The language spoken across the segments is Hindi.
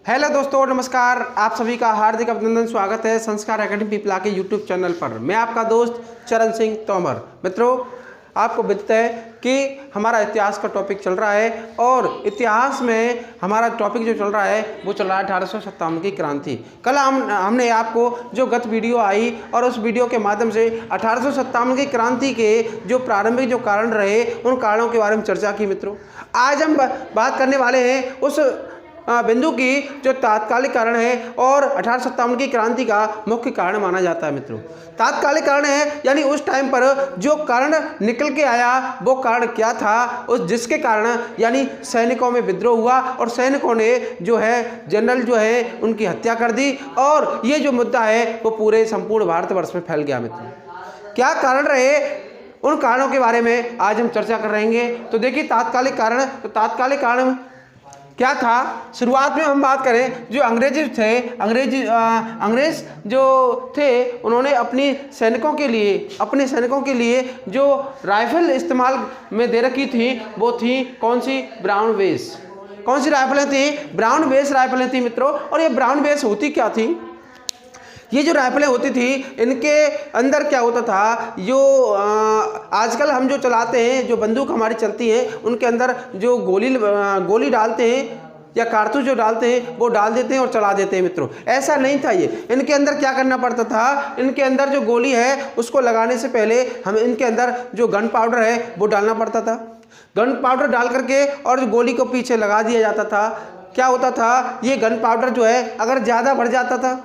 हेलो दोस्तों, नमस्कार। आप सभी का हार्दिक अभिनंदन, स्वागत है संस्कार एकेडमी पीपला के यूट्यूब चैनल पर। मैं आपका दोस्त चरण सिंह तोमर। मित्रों, आपको बताते हैं कि हमारा इतिहास का टॉपिक चल रहा है और इतिहास में हमारा टॉपिक जो चल रहा है वो चल रहा है 1857 की क्रांति। कल हमने आपको जो गत वीडियो आई और उस वीडियो के माध्यम से 1857 की क्रांति के जो प्रारंभिक जो कारण रहे उन कारणों के बारे में चर्चा की। मित्रों, आज हम बात करने वाले हैं उस बिंदु की जो तात्कालिक कारण है और 1857 की क्रांति का मुख्य कारण माना जाता है। मित्रों, तात्कालिक कारण है यानी उस टाइम पर जो कारण निकल के आया वो कारण क्या था, उस जिसके कारण यानी सैनिकों में विद्रोह हुआ और सैनिकों ने जो है जनरल जो है उनकी हत्या कर दी और ये जो मुद्दा है वो पूरे संपूर्ण भारतवर्ष में फैल गया। मित्रों, क्या कारण रहे, उन कारणों के बारे में आज हम चर्चा कर रहेंगे। तो देखिए, तात्कालिक कारण, तो तात्कालिक कारण क्या था। शुरुआत में हम बात करें, जो अंग्रेज थे, अंग्रेज जो थे उन्होंने अपने सैनिकों के लिए जो राइफल इस्तेमाल में दे रखी थी वो थी कौन सी, ब्राउन बेस। कौन सी राइफलें थी? ब्राउन बेस राइफलें थी। मित्रों, और ये ब्राउन बेस होती क्या थी? ये जो राइफलें होती थी इनके अंदर क्या होता था, जो आजकल हम जो चलाते हैं, जो बंदूक हमारी चलती है उनके अंदर जो गोली डालते हैं या कारतूस जो डालते हैं वो डाल देते हैं और चला देते हैं। मित्रों, ऐसा नहीं था। ये इनके अंदर क्या करना पड़ता था, इनके अंदर जो गोली है उसको लगाने से पहले हम इनके अंदर जो गन पाउडर है वो डालना पड़ता था। गन पाउडर डाल करके और गोली को पीछे लगा दिया जाता था। क्या होता था, ये गन पाउडर जो है अगर ज़्यादा बढ़ जाता था,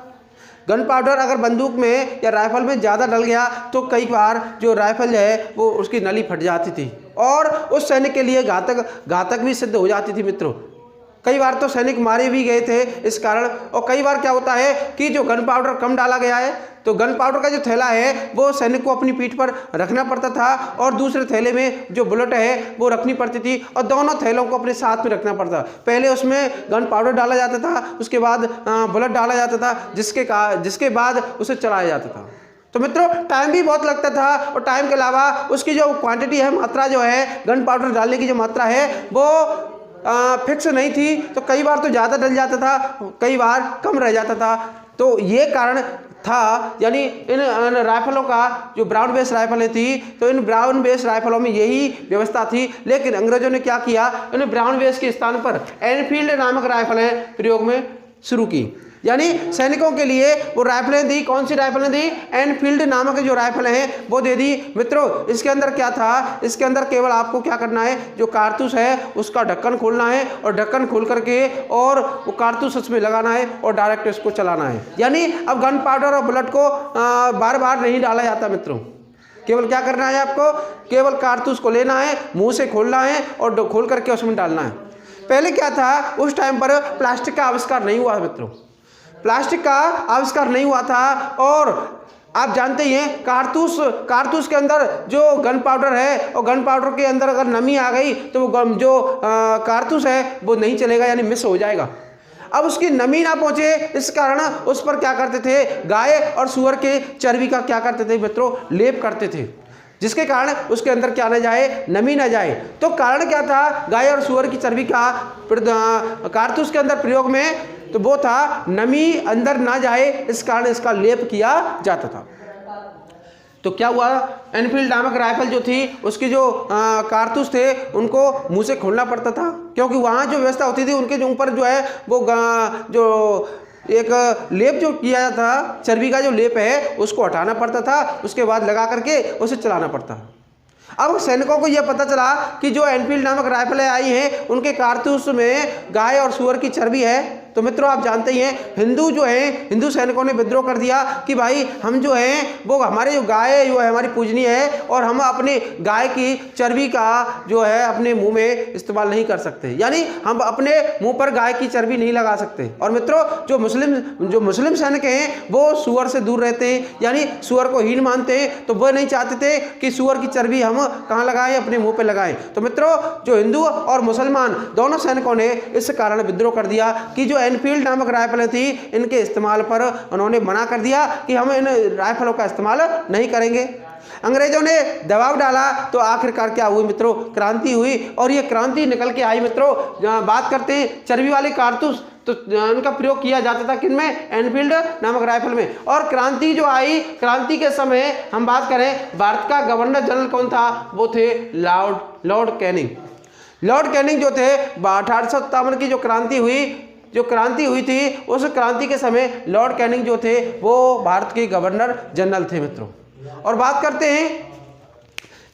गन पाउडर अगर बंदूक में या राइफल में ज़्यादा डल गया तो कई बार जो राइफल है वो उसकी नली फट जाती थी और उस सैनिक के लिए घातक भी सिद्ध हो जाती थी। मित्रों, कई बार तो सैनिक मारे भी गए थे इस कारण। और कई बार क्या होता है कि जो गन पाउडर कम डाला गया है तो गन पाउडर का जो थैला है वो सैनिक को अपनी पीठ पर रखना पड़ता था और दूसरे थैले में जो बुलेट है वो रखनी पड़ती थी और दोनों थैलों को अपने साथ में रखना पड़ता। पहले उसमें गन पाउडर डाला जाता था, उसके बाद बुलेट डाला जाता था, जिसके बाद उसे चलाया जाता था। तो मित्रों, टाइम भी बहुत लगता था और टाइम के अलावा उसकी जो क्वांटिटी है, मात्रा जो है, गन पाउडर डालने की जो मात्रा है वो फिक्स नहीं थी। तो कई बार तो ज़्यादा डल जाता था, कई बार कम रह जाता था। तो ये कारण था, यानी इन राइफलों का जो ब्राउन बेस राइफलें थी तो इन ब्राउन बेस राइफलों में यही व्यवस्था थी। लेकिन अंग्रेजों ने क्या किया, इन ब्राउन बेस के स्थान पर एनफील्ड नामक राइफलें प्रयोग में शुरू की। यानी सैनिकों के लिए वो राइफलें दी। कौन सी राइफलें दी? एनफील्ड नामक जो राइफलें हैं वो दे दी। मित्रों, इसके अंदर क्या था, इसके अंदर केवल आपको क्या करना है, जो कारतूस है उसका ढक्कन खोलना है और ढक्कन खोल करके और वो कारतूस उसमें लगाना है और डायरेक्ट इसको चलाना है। यानी अब गन पाउडर और बुलेट को बार बार नहीं डाला जाता। मित्रों, केवल क्या करना है आपको, केवल कारतूस को लेना है, मुँह से खोलना है और खोल करके उसमें डालना है। पहले क्या था, उस टाइम पर प्लास्टिक का आविष्कार नहीं हुआ। मित्रों, प्लास्टिक का आविष्कार नहीं हुआ था और आप जानते ही हैं कारतूस के अंदर जो गन पाउडर है और गन पाउडर के अंदर अगर नमी आ गई तो वो जो कारतूस है वो नहीं चलेगा, यानी मिस हो जाएगा। अब उसकी नमी ना पहुंचे इस कारण उस पर क्या करते थे, गाय और सुअर के चर्बी का क्या करते थे मित्रों, लेप करते थे, जिसके कारण उसके अंदर क्या ना जाए, नमी ना जाए। तो कारण क्या था गाय और सुअर की चर्बी का कारतूस के अंदर प्रयोग में, तो वो था नमी अंदर ना जाए, इस कारण इसका लेप किया जाता था। तो क्या हुआ, एनफील्ड नामक राइफल जो थी उसकी जो कारतूस थे उनको मुंह से खोलना पड़ता था, क्योंकि वहाँ जो व्यवस्था होती थी उनके जो ऊपर जो है वो जो एक लेप जो किया जाता था, चर्बी का जो लेप है उसको हटाना पड़ता था, उसके बाद लगा करके उसे चलाना पड़ता। अब सैनिकों को यह पता चला कि जो एनफील्ड नामक राइफलें आई हैं उनके कारतूस में गाय और सुअर की चर्बी है। तो मित्रों, आप जानते ही हैं हिंदू सैनिकों ने विद्रोह कर दिया कि भाई हम जो हैं वो हमारे जो गाय है वो हमारी पूजनीय है और हम अपने गाय की चर्बी का जो है अपने मुंह में इस्तेमाल नहीं कर सकते, यानी हम अपने मुंह पर गाय की चर्बी नहीं लगा सकते। और मित्रों, जो मुस्लिम सैनिक हैं वो सुअर से दूर रहते हैं, यानी सुअर को हीन मानते हैं, तो वह नहीं चाहते थे कि सुअर की चर्बी हम कहाँ लगाएं, अपने मुंह पर लगाएं। तो मित्रों, जो हिंदू और मुसलमान दोनों सैनिकों ने इस कारण विद्रोह कर दिया कि जो एनफील्ड नामक राइफलें थी इनके इस्तेमाल पर उन्होंने मना कर दिया कि हम इन राइफलों का इस्तेमाल नहीं करेंगे। अंग्रेजों ने दबाव डाला तो आखिरकार क्या हुई मित्रों, क्रांति हुई। और ये क्रांति निकल के आई मित्रों। बात करते हैं चर्बी वाले कारतूस, तो उनका प्रयोग किया जाता था किनमें, एनफील्ड नामक राइफल में। और क्रांति जो आई, क्रांति के समय हम बात करें भारत का गवर्नर जनरल कौन था, वो थे लॉर्ड कैनिंग। लॉर्ड कैनिंग जो थे 1857 की जो क्रांति हुई थी, उस क्रांति के समय लॉर्ड कैनिंग जो थे वो भारत के गवर्नर जनरल थे मित्रों। और बात करते हैं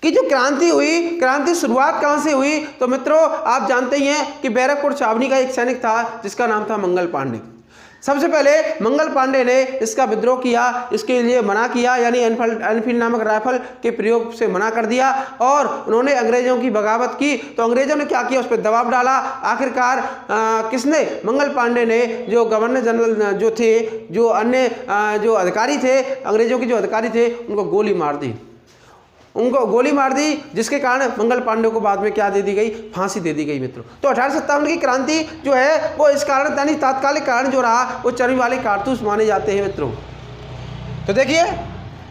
कि जो क्रांति हुई, क्रांति शुरुआत कहाँ से हुई, तो मित्रों आप जानते ही हैं कि बैरकपुर छावनी का एक सैनिक था जिसका नाम था मंगल पांडे। सबसे पहले मंगल पांडे ने इसका विद्रोह किया, इसके लिए मना किया, यानी एनफील्ड नामक राइफल के प्रयोग से मना कर दिया। और उन्होंने अंग्रेजों की बगावत की, तो अंग्रेजों ने क्या किया, उस पर दबाव डाला। आखिरकार किसने, मंगल पांडे ने, जो गवर्नर जनरल जो थे, जो अन्य जो अधिकारी थे, अंग्रेजों के जो अधिकारी थे, उनको गोली मार दी, जिसके कारण मंगल पांडे को बाद में क्या दे दी गई, फांसी दे दी गई मित्रों। तो 1857 की क्रांति जो है वो इस कारण, यानी तात्कालिक कारण जो रहा, वो चर्बी वाले कारतूस माने जाते हैं मित्रों। तो देखिए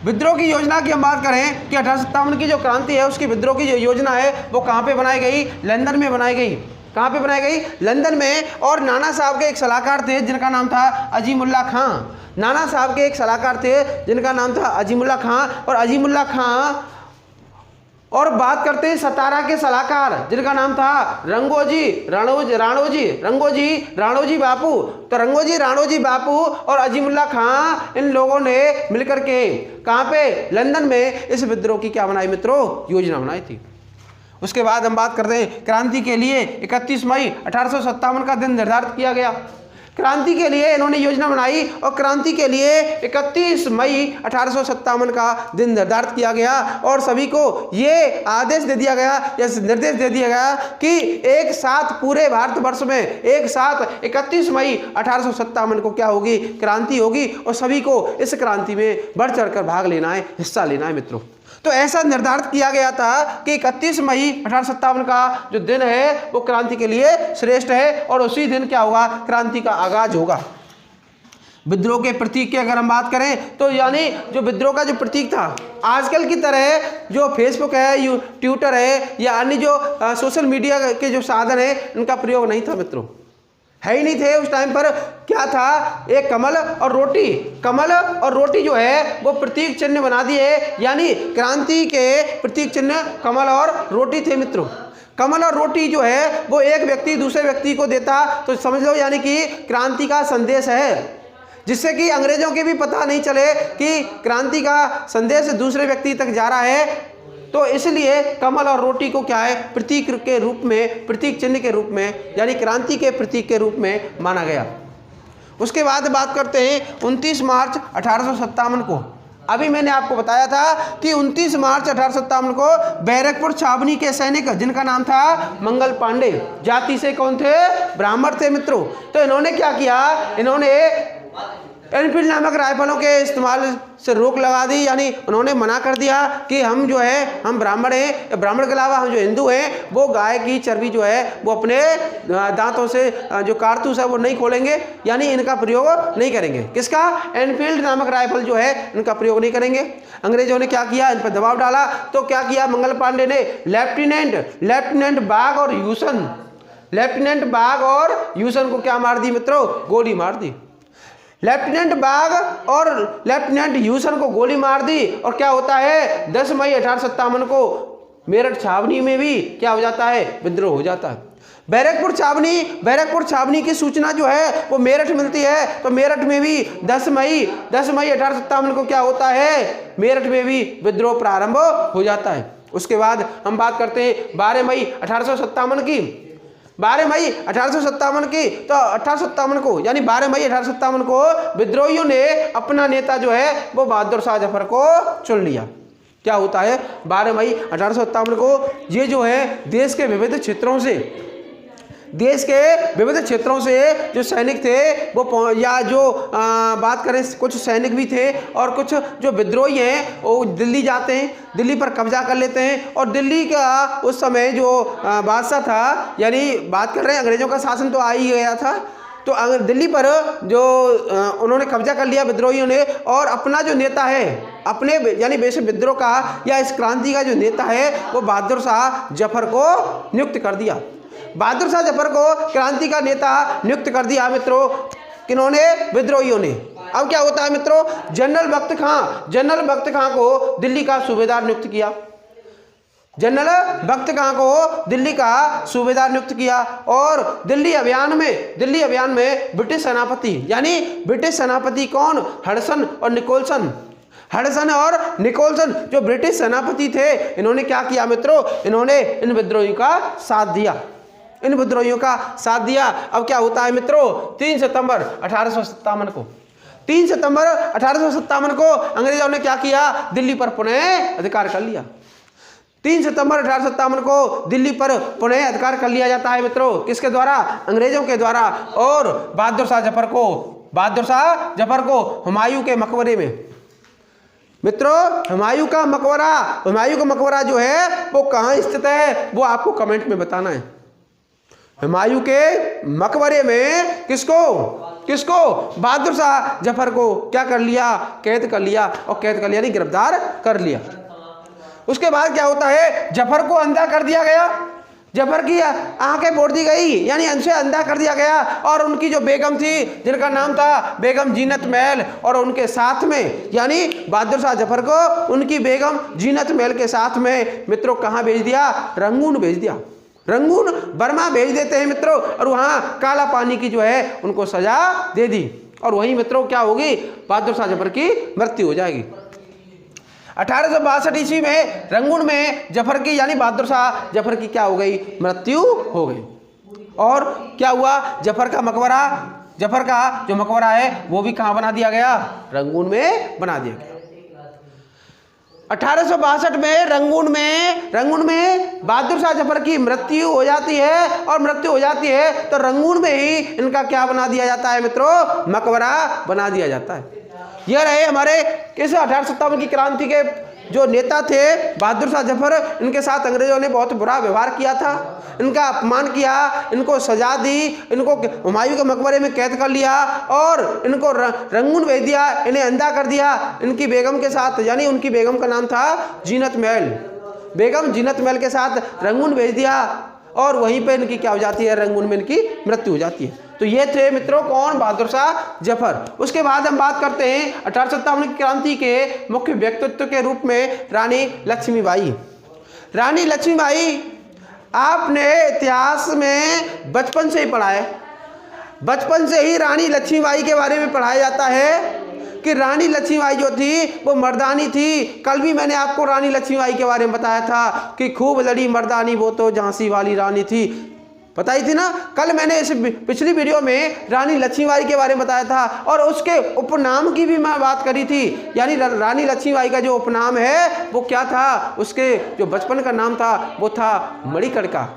विद्रोह की योजना की हम बात करें कि 1857 की जो क्रांति है उसकी विद्रोह की जो योजना है वो कहाँ पे बनाई गई, लंदन में बनाई गई। कहाँ पे बनाई गई, लंदन में। और नाना साहब के एक सलाहकार थे जिनका नाम था अजीमुल्ला खां। नाना साहब के एक सलाहकार थे जिनका नाम था अजीमुल्ला खां। और अजीमुल्ला खां, और बात करते हैं सतारा के सलाहकार जिनका नाम था रंगोजी राणोजी बापू। तो रंगोजी राणोजी बापू और अजीमुल्ला खां, इन लोगों ने मिलकर के कहाँ पे, लंदन में इस विद्रोह की क्या बनाई मित्रों, योजना बनाई थी। उसके बाद हम बात करते हैं क्रांति के लिए 31 मई 1857 का दिन निर्धारित किया गया। क्रांति के लिए इन्होंने योजना बनाई और क्रांति के लिए 31 मई 1857 का दिन निर्धारित किया गया। और सभी को ये आदेश दे दिया गया या निर्देश दे दिया गया कि एक साथ पूरे भारतवर्ष में एक साथ 31 मई 1857 को क्या होगी, क्रांति होगी। और सभी को इस क्रांति में बढ़ चढ़ कर भाग लेना है, हिस्सा लेना है मित्रों। तो ऐसा निर्धारित किया गया था कि 31 मई 1857 का जो दिन है वो क्रांति के लिए श्रेष्ठ है। और उसी दिन क्या होगा, क्रांति का आगाज होगा। विद्रोह के प्रतीक की अगर हम बात करें तो यानी जो विद्रोह का जो प्रतीक था, आजकल की तरह जो फेसबुक है, ट्विटर है या अन्य जो सोशल मीडिया के जो साधन है, इनका प्रयोग नहीं था मित्रों, है ही नहीं थे उस टाइम पर। क्या था, एक कमल और रोटी जो है वो प्रतीक चिन्ह बना दिए। यानी क्रांति के प्रतीक चिन्ह कमल और रोटी थे मित्रों। कमल और रोटी जो है वो एक व्यक्ति दूसरे व्यक्ति को देता, तो समझ लो यानी कि क्रांति का संदेश है, जिससे कि अंग्रेजों के भी पता नहीं चले कि क्रांति का संदेश दूसरे व्यक्ति तक जा रहा है। तो इसलिए कमल और रोटी को क्या है, प्रतीक के रूप में, प्रतीक चिन्ह के रूप में, यानी क्रांति के प्रतीक के रूप में माना गया। उसके बाद बात करते हैं 29 मार्च 1857 को। अभी मैंने आपको बताया था कि 29 मार्च 1857 को बैरकपुर छावनी के सैनिक जिनका नाम था मंगल पांडे, जाति से कौन थे, ब्राह्मण थे मित्रों। तो इन्होंने क्या किया, इन्होंने एनफील्ड नामक राइफलों के इस्तेमाल से रोक लगा दी। यानी उन्होंने मना कर दिया कि हम जो है, हम ब्राह्मण हैं, ब्राह्मण के अलावा हम जो हिंदू हैं वो गाय की चर्बी जो है वो अपने दांतों से जो कारतूस है वो नहीं खोलेंगे, यानी इनका प्रयोग नहीं करेंगे। किसका, एनफील्ड नामक राइफल जो है इनका प्रयोग नहीं करेंगे। अंग्रेजों ने क्या किया, इन पर दबाव डाला। तो क्या किया मंगल पांडे ने, लेफ्टिनेंट बाग और यूसन को क्या मार दी मित्रों, गोली मार दी। लेफ्टिनेंट बाग और लेफ्टिनेंट ह्यूसन को गोली मार दी। और क्या होता है, 10 मई 1857 को मेरठ छावनी में भी क्या हो जाता है, विद्रोह हो जाता है। बैरकपुर छावनी की सूचना जो है वो मेरठ मिलती है। तो मेरठ में भी 10 मई 1857 को क्या होता है, मेरठ में भी विद्रोह प्रारंभ हो जाता है। उसके बाद हम बात करते हैं 12 मई 1857 की। 12 मई 1857 की, तो 1857 को यानी 12 मई 1857 को विद्रोहियों ने अपना नेता जो है वो बहादुर शाह जफर को चुन लिया। क्या होता है, 12 मई 1857 को ये जो है देश के विविध क्षेत्रों से जो सैनिक थे वो, या जो बात करें कुछ सैनिक भी थे और कुछ जो विद्रोही हैं वो दिल्ली जाते हैं, दिल्ली पर कब्जा कर लेते हैं। और दिल्ली का उस समय जो बादशाह था, यानी बात कर रहे हैं अंग्रेजों का शासन तो आ ही गया था, तो दिल्ली पर जो उन्होंने कब्जा कर लिया विद्रोहियों ने, और अपना जो नेता है, अपने यानी वैसे विद्रोह का या इस क्रांति का जो नेता है वो बहादुर शाह जफर को नियुक्त कर दिया। बहादुर शाह जफर को क्रांति का नेता नियुक्त कर दिया मित्रों, किन्होंने? विद्रोहियों ने। अब क्या होता है मित्रों, जनरल बख्त खां को दिल्ली का सूबेदार नियुक्त किया। जनरल बख्त खां को दिल्ली का सूबेदार नियुक्त किया, और दिल्ली अभियान में ब्रिटिश सेनापति, यानी ब्रिटिश सेनापति कौन? हडसन और निकोलसन जो ब्रिटिश सेनापति थे, इन्होंने क्या किया मित्रों? इन्होंने इन विद्रोहियों का साथ दिया। अब क्या होता है मित्रों, 3 सितंबर 1857 को अंग्रेजों ने क्या किया? दिल्ली पर पुनः अधिकार कर लिया। 3 सितंबर 1857 को दिल्ली पर पुनः अधिकार कर लिया जाता है मित्रों। किसके द्वारा? अंग्रेजों के द्वारा। और बहादुर शाह जफर को हुमायूं के मकबरे में मित्रों, हुमायूं का मकबरा जो है वो कहाँ स्थित है, वो आपको कमेंट में बताना है। हुमायूं के मकबरे में किसको? बहादुर शाह जफर को क्या कर लिया? कैद कर लिया, और कैद कर लिया नहीं, गिरफ्तार कर लिया। उसके बाद क्या होता है? जफर को अंधा कर दिया गया, जफर की आंखें फोड़ दी गई, यानी अंशे अंधा कर दिया गया। और उनकी जो बेगम थी, जिनका नाम था बेगम जीनत महल, और उनके साथ में, यानी बहादुर शाह जफर को उनकी बेगम जीनत महल के साथ में मित्रों कहाँ भेज दिया? रंगून भेज दिया। रंगून बर्मा भेज देते हैं मित्रों, और वहाँ काला पानी की जो है उनको सजा दे दी, और वहीं मित्रों क्या होगी? बहादुर शाह जफर की मृत्यु हो जाएगी। 1862 ईस्वी में रंगून में जफर की, यानी बहादुर शाह जफर की क्या हो गई? मृत्यु हो गई। और क्या हुआ? जफर का जो मकबरा है वो भी कहाँ बना दिया गया? रंगून में बना दिया गया। 1862 में रंगून में बहादुर शाह जफर की मृत्यु हो जाती है, और मृत्यु हो जाती है तो रंगून में ही इनका क्या बना दिया जाता है मित्रों? मकबरा बना दिया जाता है। यह रहे हमारे इस 1857 की क्रांति के जो नेता थे बहादुर शाह जफर। इनके साथ अंग्रेजों ने बहुत बुरा व्यवहार किया था, इनका अपमान किया, इनको सजा दी, इनको हुमायूं के मकबरे में कैद कर लिया, और इनको रंगून भेज दिया, इन्हें अंधा कर दिया। इनकी बेगम के साथ, यानी उनकी बेगम का नाम था जीनत महल, बेगम जीनत महल के साथ रंगून भेज दिया, और वहीं पे इनकी क्या हो जाती है? रंगून में इनकी मृत्यु हो जाती है। तो ये थे मित्रों कौन? बहादुर शाह जफर। उसके बाद हम बात करते हैं 1857 की क्रांति के मुख्य व्यक्तित्व के रूप में रानी लक्ष्मीबाई। रानी लक्ष्मीबाई आपने इतिहास में बचपन से ही पढ़ा है, बचपन से ही रानी लक्ष्मीबाई के बारे में पढ़ाया जाता है कि रानी लक्ष्मीबाई जो थी वो मर्दानी थी। कल भी मैंने आपको रानी लक्ष्मीबाई के बारे में बताया था कि खूब लड़ी मर्दानी वो तो झांसी वाली रानी थी, बताई थी ना। कल मैंने इस पिछली वीडियो में रानी लक्ष्मीबाई के बारे में बताया था, और उसके उपनाम की भी मैं बात करी थी। यानी रानी लक्ष्मीबाई का जो उपनाम है वो क्या था? उसके जो बचपन का नाम था वो था मणिकर्णिका।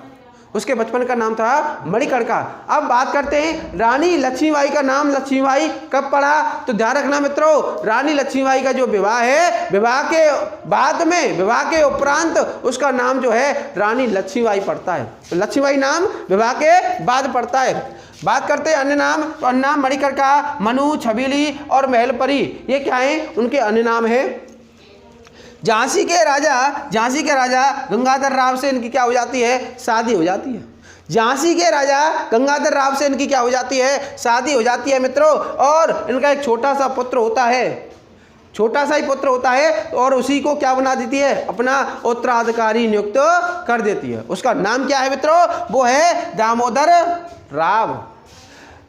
उसके बचपन का नाम था मणिकर्णिका। अब बात करते हैं रानी लक्ष्मीबाई का नाम लक्ष्मीबाई कब पड़ा? तो ध्यान रखना मित्रों, रानी लक्ष्मीबाई का जो विवाह है, विवाह के बाद में, विवाह के उपरांत उसका नाम जो है रानी लक्ष्मीबाई पड़ता है। तो लक्ष्मीबाई नाम विवाह के बाद पड़ता है। बात करते हैं अन्य नाम, तो अन्य नाम मणिकर्णिका, मनु, छबीली और महलपरी, ये क्या है? उनके अन्य नाम है। झांसी के राजा गंगाधर राव से इनकी क्या हो जाती है? शादी हो जाती है। झांसी के राजा गंगाधर राव से इनकी क्या हो जाती है? शादी हो जाती है मित्रों। और इनका एक छोटा सा पुत्र होता है, छोटा सा ही पुत्र होता है, और उसी को क्या बना देती है? अपना उत्तराधिकारी नियुक्त कर देती है। उसका नाम क्या है मित्रों? वो है दामोदर राव।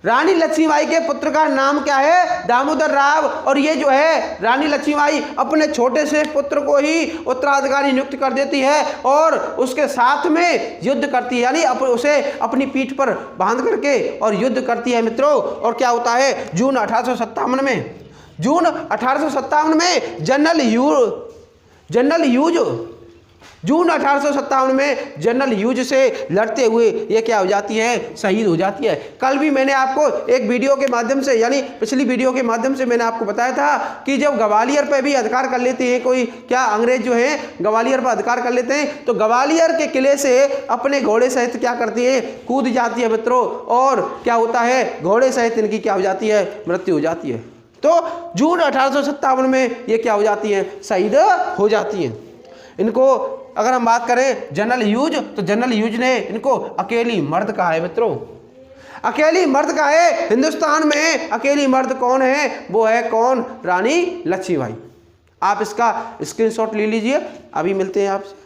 रानी लक्ष्मीबाई के पुत्र का नाम क्या है? दामोदर राव। और ये जो है रानी लक्ष्मीबाई अपने छोटे से पुत्र को ही उत्तराधिकारी नियुक्त कर देती है, और उसके साथ में युद्ध करती है, यानी उसे अपनी पीठ पर बांध करके और युद्ध करती है मित्रों। और क्या होता है? जून 1857 में जनरल ह्यूज जून 1857 में जनरल ह्यूज से लड़ते हुए ये क्या हो जाती है, शहीद हो जाती है। कल भी मैंने आपको एक वीडियो के माध्यम से, यानी पिछली वीडियो के माध्यम से मैंने आपको बताया था कि जब ग्वालियर पे भी अधिकार कर लेते हैं कोई, क्या अंग्रेज जो है ग्वालियर पर अधिकार कर लेते हैं, तो ग्वालियर के किले से अपने घोड़े सहित क्या करती है, कूद जाती है मित्रों, और क्या होता है, घोड़े सहित इनकी क्या हो जाती है, मृत्यु हो जाती है। तो जून 1857 में ये क्या हो जाती है, शहीद हो जाती है। इनको अगर हम बात करें जनरल ह्यूज, तो जनरल ह्यूज ने इनको अकेली मर्द कहा है मित्रों, अकेली मर्द का है। हिंदुस्तान में अकेली मर्द कौन है, वो है कौन, रानी लक्ष्मीबाई। आप इसका स्क्रीनशॉट ले लीजिए, अभी मिलते हैं आपसे।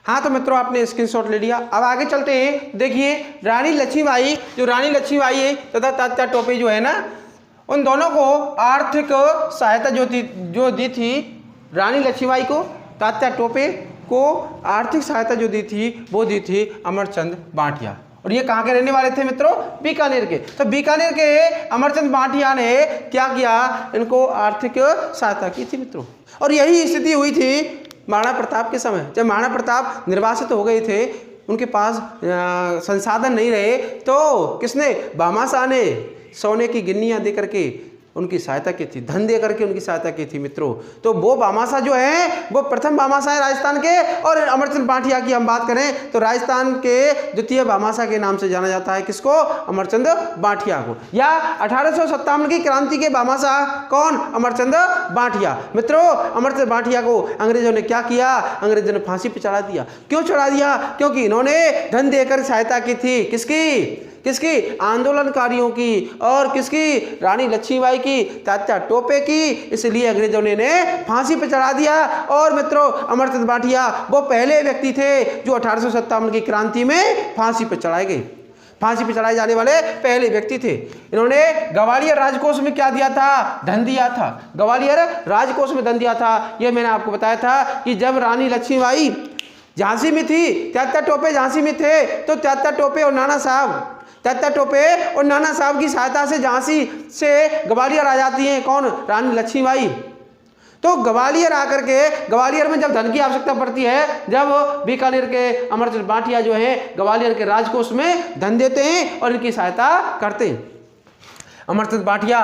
हाँ तो मित्रों आपने स्क्रीनशॉट ले लिया, अब आगे चलते हैं। देखिए रानी लक्ष्मीबाई, जो रानी लक्ष्मीबाई है तथा तात्या टोपे जो है ना, उन दोनों को आर्थिक सहायता जो दी थी, रानी लक्ष्मीबाई को, तात्या टोपे को आर्थिक सहायता जो दी थी वो दी थी अमरचंद बांटिया। और ये कहाँ के रहने वाले थे मित्रों, बीकानेर के। तो बीकानेर के अमरचंद बांटिया ने क्या किया, इनको आर्थिक सहायता की थी मित्रों। और यही स्थिति हुई थी महाराणा प्रताप के समय, जब महाराणा प्रताप निर्वासित हो गए थे, उनके पास संसाधन नहीं रहे, तो किसने, भामाशाह ने सोने की गिन्नियां दे करके उनकी सहायता की थी, धन दे करके उनकी सहायता की थी मित्रों। तो वो भामाशाह जो है वो प्रथम भामाशाह है राजस्थान के। और अमरचंद बांटिया की हम बात करें तो राजस्थान के द्वितीय भामाशाह के नाम से जाना जाता है, किसको, अमरचंद बांटिया को। या 1857 की क्रांति के भामाशाह कौन, अमरचंद बांटिया। मित्रों अमरचंद बांटिया को अंग्रेजों ने क्या किया, अंग्रेजों ने फांसी पर चढ़ा दिया। क्यों चढ़ा दिया, क्योंकि इन्होंने धन देकर सहायता की थी, किसकी, आंदोलनकारियों की, और किसकी, रानी लक्ष्मीबाई की, तात्या टोपे की। इसलिए अंग्रेजों ने फांसी पर चढ़ा दिया। और मित्रों अमरचंद बांटिया वो पहले व्यक्ति थे जो 1857 की क्रांति में फांसी पर चढ़ाए गए, फांसी पर चढ़ाए जाने वाले पहले व्यक्ति थे। इन्होंने ग्वालियर राजकोष में क्या दिया था, धन दिया था, ग्वालियर राजकोष में धन दिया था। यह मैंने आपको बताया था कि जब रानी लक्ष्मीबाई झांसी में थी, तात्या टोपे झांसी में थे, तो तात्या टोपे और नाना साहब, तात्या टोपे और नाना साहब की सहायता से झांसी से ग्वालियर आ जाती हैं, कौन, रानी लक्ष्मीबाई। तो ग्वालियर आकर के, ग्वालियर में जब धन की आवश्यकता पड़ती है, जब बीकानेर के अमरचंद बांटिया जो है ग्वालियर के राजकोष में धन देते हैं और इनकी सहायता करते हैं। अमरचंद बांटिया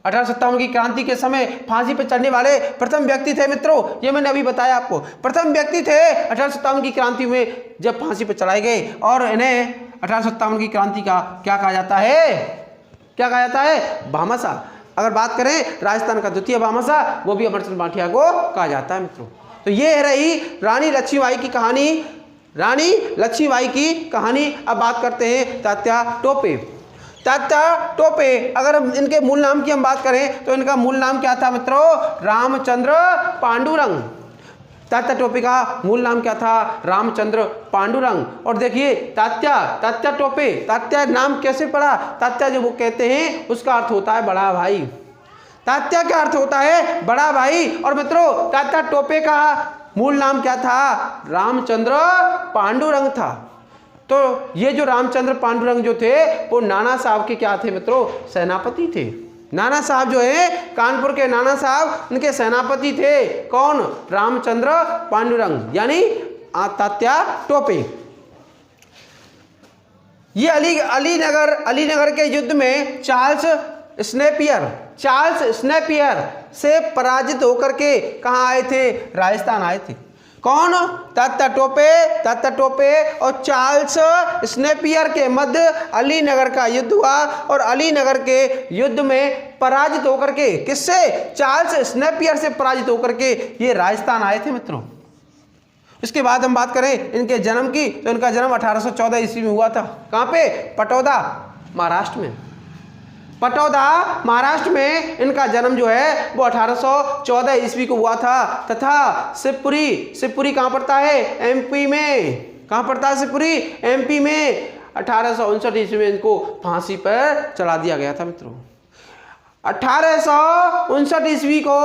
1857 की क्रांति के समय फांसी पर चढ़ने वाले प्रथम व्यक्ति थे मित्रों, ये मैंने अभी बताया आपको, प्रथम व्यक्ति थे 1857 की क्रांति में जब फांसी पर चढ़ाए गए। और इन्हें 1857 की क्रांति का क्या कहा जाता है, क्या कहा जाता है, भामाशाह। अगर बात करें राजस्थान का द्वितीय भामाशाह, वो भी अमरचंद बांटिया को कहा जाता है मित्रों। तो ये रही रानी लक्ष्मीबाई की कहानी, रानी लक्ष्मीबाई की कहानी। अब बात करते हैं तात्या टोपे। तात्या टोपे, अगर इनके मूल नाम की हम बात करें तो इनका मूल नाम क्या था मित्रों, रामचंद्र पांडुरंग। तात्या टोपे का मूल नाम क्या था, रामचंद्र पांडुरंग। और देखिए तात्या टोपे, तात्या नाम कैसे पड़ा, तात्या जो वो कहते हैं उसका अर्थ होता है बड़ा भाई, तात्या का अर्थ होता है बड़ा भाई। और मित्रों तात्या टोपे का मूल नाम क्या था, रामचंद्र पांडुरंग था। तो ये जो रामचंद्र पांडुरंग जो थे वो नाना साहब के क्या थे मित्रों, सेनापति थे। नाना साहब जो है कानपुर के नाना साहब, उनके सेनापति थे कौन, रामचंद्र पांडुरंग, यानी तात्या टोपे। ये अलीनगर के युद्ध में चार्ल्स स्नेपियर से पराजित होकर के कहाँ आए थे, राजस्थान आए थे। कौन, तात्या टोपे और चार्ल्स स्नेपियर के मध्य अलीनगर का युद्ध हुआ। और अलीनगर के युद्ध में पराजित होकर के, किससे, चार्ल्स स्नेपियर से पराजित होकर के ये राजस्थान आए थे मित्रों। इसके बाद हम बात करें इनके जन्म की, तो इनका जन्म 1814 ईस्वी में हुआ था। कहाँ पे, पटौदा महाराष्ट्र में। पटौदा महाराष्ट्र में इनका जन्म जो है वो 1814 ईस्वी को हुआ था। तथा शिवपुरी कहाँ पड़ता है, एमपी में। कहाँ पड़ता है शिवपुरी, एमपी में। 1859 ईस्वी में इनको फांसी पर चढ़ा दिया गया था मित्रों। 1859 ईस्वी को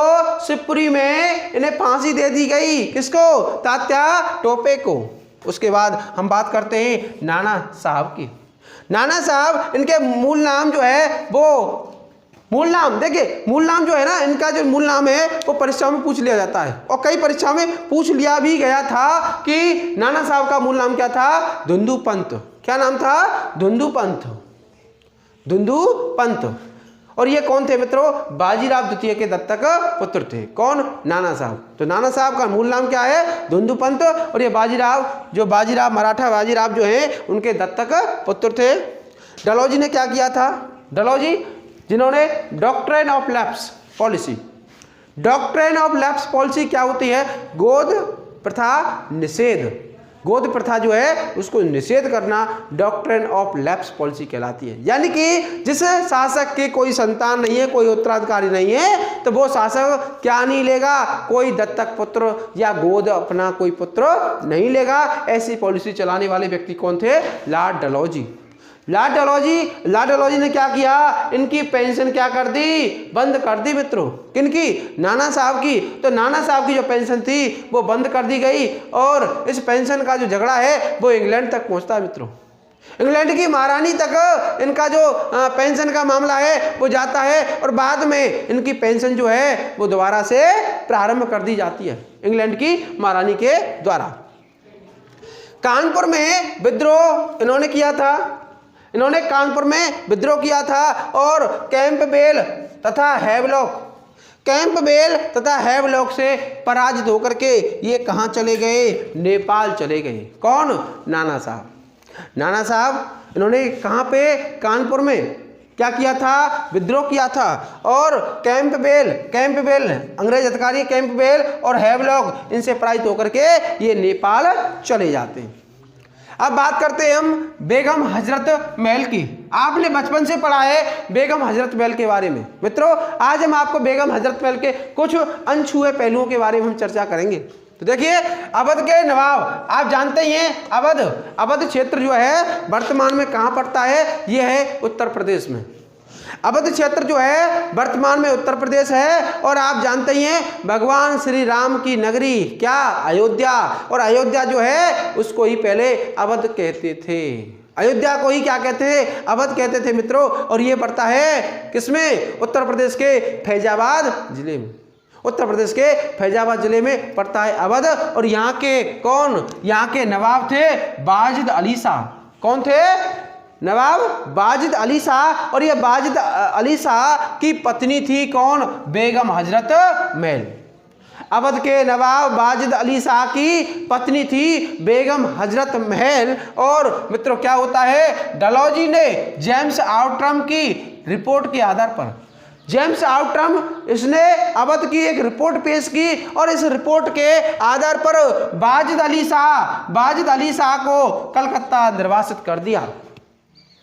शिवपुरी में इन्हें फांसी दे दी गई, किसको, तात्या टोपे को। उसके बाद हम बात करते हैं नाना साहब की। नाना साहब, इनके मूल नाम जो है वो मूल नाम, देखिए मूल नाम जो है ना, इनका जो मूल नाम है वो परीक्षाओं में पूछ लिया जाता है और कई परीक्षाओं में पूछ लिया भी गया था कि नाना साहब का मूल नाम क्या था? धुंधु पंत। क्या नाम था? धुंधु पंत, धुंधु पंत। और ये कौन थे मित्रों? बाजीराव द्वितीय के दत्तक पुत्र थे। कौन? नाना साहब। तो नाना साहब का मूल नाम क्या है? धुंधु पंत। और ये बाजीराव मराठा बाजीराव जो हैं उनके दत्तक पुत्र थे। डलहौजी ने क्या किया था? डलहौजी जिन्होंने doctrine of lapse policy, doctrine of lapse policy क्या होती है? गोद प्रथा निषेध, गोद प्रथा जो है उसको निषेध करना डॉक्ट्रिन ऑफ लैप्स पॉलिसी कहलाती है। यानी कि जिस शासक के कोई संतान नहीं है, कोई उत्तराधिकारी नहीं है, तो वो शासक क्या नहीं लेगा? कोई दत्तक पुत्र या गोद अपना कोई पुत्र नहीं लेगा। ऐसी पॉलिसी चलाने वाले व्यक्ति कौन थे? लॉर्ड डलहौजी। लॉर्ड डलहौजी ने क्या किया? इनकी पेंशन क्या कर दी? बंद कर दी मित्रों। किनकी? नाना साहब की। तो नाना साहब की जो पेंशन थी वो बंद कर दी गई और इस पेंशन का जो झगड़ा है वो इंग्लैंड तक पहुंचता है मित्रों। इंग्लैंड की महारानी तक इनका जो पेंशन का मामला है वो जाता है और बाद में इनकी पेंशन जो है वो दोबारा से प्रारंभ कर दी जाती है इंग्लैंड की महारानी के द्वारा। कानपुर में विद्रोह इन्होंने किया था, इन्होंने कानपुर में विद्रोह किया था और कैंपबेल तथा हैवलॉक से पराजित होकर के ये कहाँ चले गए? नेपाल चले गए। कौन? नाना साहब। नाना साहब इन्होंने कहाँ पे? कानपुर में क्या किया था? विद्रोह किया था और कैंपबेल अंग्रेज अधिकारी कैंपबेल और हैवलॉक इनसे पराजित होकर के ये नेपाल चले जाते हैं। अब बात करते हैं हम बेगम हजरत महल की। आपने बचपन से पढ़ा है बेगम हजरत महल के बारे में। मित्रों आज हम आपको बेगम हजरत महल के कुछ अनछुए पहलुओं के बारे में हम चर्चा करेंगे। तो देखिए अवध के नवाब, आप जानते ही हैं अवध क्षेत्र जो है वर्तमान में कहाँ पड़ता है? ये है उत्तर प्रदेश में। अवध क्षेत्र जो है वर्तमान में उत्तर प्रदेश है और आप जानते ही हैं भगवान श्री राम की नगरी क्या? अयोध्या। और अयोध्या जो है उसको ही पहले अवध कहते थे। अयोध्या को ही क्या कहते थे? अवध कहते थे मित्रों। और ये पड़ता है किसमें? उत्तर प्रदेश के फैजाबाद जिले में। उत्तर प्रदेश के फैजाबाद जिले में पड़ता है अवध। और यहाँ के कौन? यहाँ के नवाब थे वाजिद अली शाह। कौन थे? नवाब वाजिद अली शाह। और ये वाजिद अली शाह की पत्नी थी कौन? बेगम हजरत महल। अवध के नवाब वाजिद अली शाह की पत्नी थी बेगम हजरत महल। और मित्रों क्या होता है? डलहौजी ने जेम्स आउट्रम की रिपोर्ट के आधार पर, जेम्स आउट्रम इसने अवध की एक रिपोर्ट पेश की और इस रिपोर्ट के आधार पर वाजिद अली शाह को कलकत्ता निर्वासित कर दिया।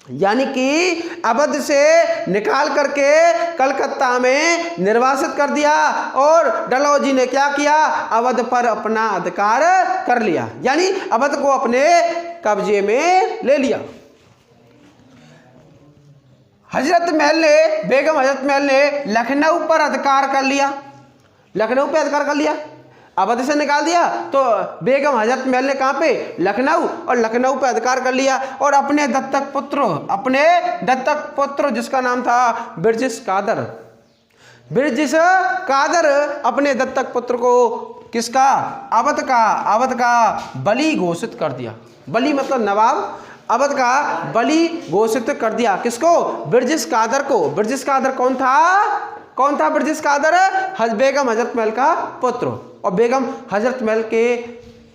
यानी कि अवध से निकाल करके कलकत्ता में निर्वासित कर दिया और डलहौजी ने क्या किया? अवध पर अपना अधिकार कर लिया, यानी अवध को अपने कब्जे में ले लिया। बेगम हजरत महल ने लखनऊ पर अधिकार कर लिया। लखनऊ पे अधिकार कर लिया, अवध से निकाल दिया तो बेगम हजरत महल ने कहाँ पे? लखनऊ। और लखनऊ पे अधिकार कर लिया और अपने दत्तक पुत्र जिसका नाम था ब्रिटिश कादर अपने दत्तक पुत्र को किसका? अवध का बली घोषित कर दिया। बली मतलब नवाब, अवध का बली घोषित कर दिया। किसको? ब्रिटिश कादर को। ब्रिटिश कादर कौन था? ब्रिटिश कादर बेगम हजरत महल का पुत्र। और बेगम हजरत महल के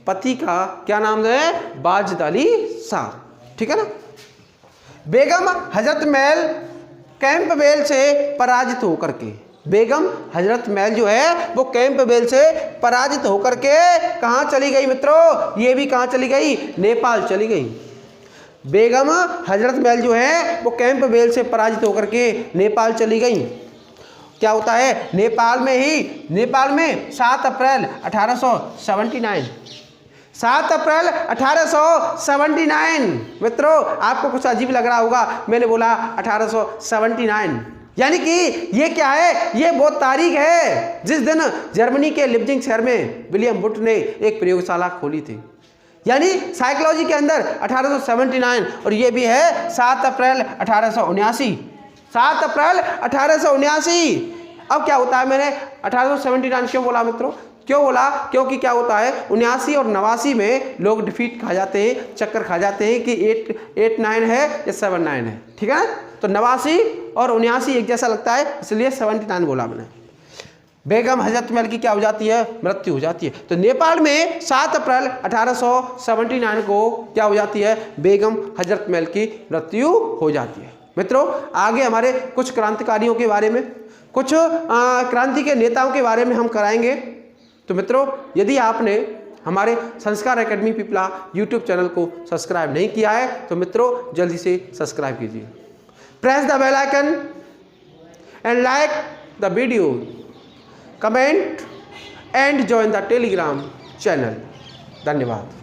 पति का क्या नाम है? वाजिद अली शाह। ठीक है ना। बेगम हजरत महल कैंपबेल से पराजित होकर के, बेगम हजरत महल जो है वो कैंपबेल से पराजित होकर के कहाँ चली गई मित्रों? ये भी कहाँ चली गई? नेपाल चली गई। बेगम हजरत महल जो है वो कैंपबेल से पराजित होकर के नेपाल चली गई। क्या होता है? नेपाल में 7 अप्रैल 1879 मित्रों आपको कुछ अजीब लग रहा होगा, मैंने बोला 1879, यानी कि ये क्या है? ये वो तारीख है जिस दिन जर्मनी के लिप्जिग शहर में विलियम वुड ने एक प्रयोगशाला खोली थी, यानी साइकोलॉजी के अंदर 1879। और ये भी है 7 अप्रैल 1879। 7 अप्रैल 1879। अब क्या होता है, मैंने 1879 क्यों बोला मित्रों, क्यों बोला, क्योंकि क्या होता है 79 और 89 में लोग डिफीट खा जाते हैं, चक्कर खा जाते हैं कि 889 है या 79 है, ठीक है ना। तो 89 और 79 एक जैसा लगता है, इसलिए 79 बोला मैंने। बेगम हजरत महल की क्या हो जाती है, मृत्यु हो जाती है। तो नेपाल में 7 अप्रैल 1879 को क्या हो जाती है, बेगम हजरत महल की मृत्यु हो जाती है। मित्रों आगे हमारे कुछ क्रांतिकारियों के बारे में, कुछ क्रांति के नेताओं के बारे में हम कराएंगे। तो मित्रों यदि आपने हमारे Sanskar academy Pipla YouTube channel को सब्सक्राइब नहीं किया है तो मित्रों जल्दी से सब्सक्राइब कीजिए, press the bell icon and like the video, comment and join the Telegram channel. धन्यवाद।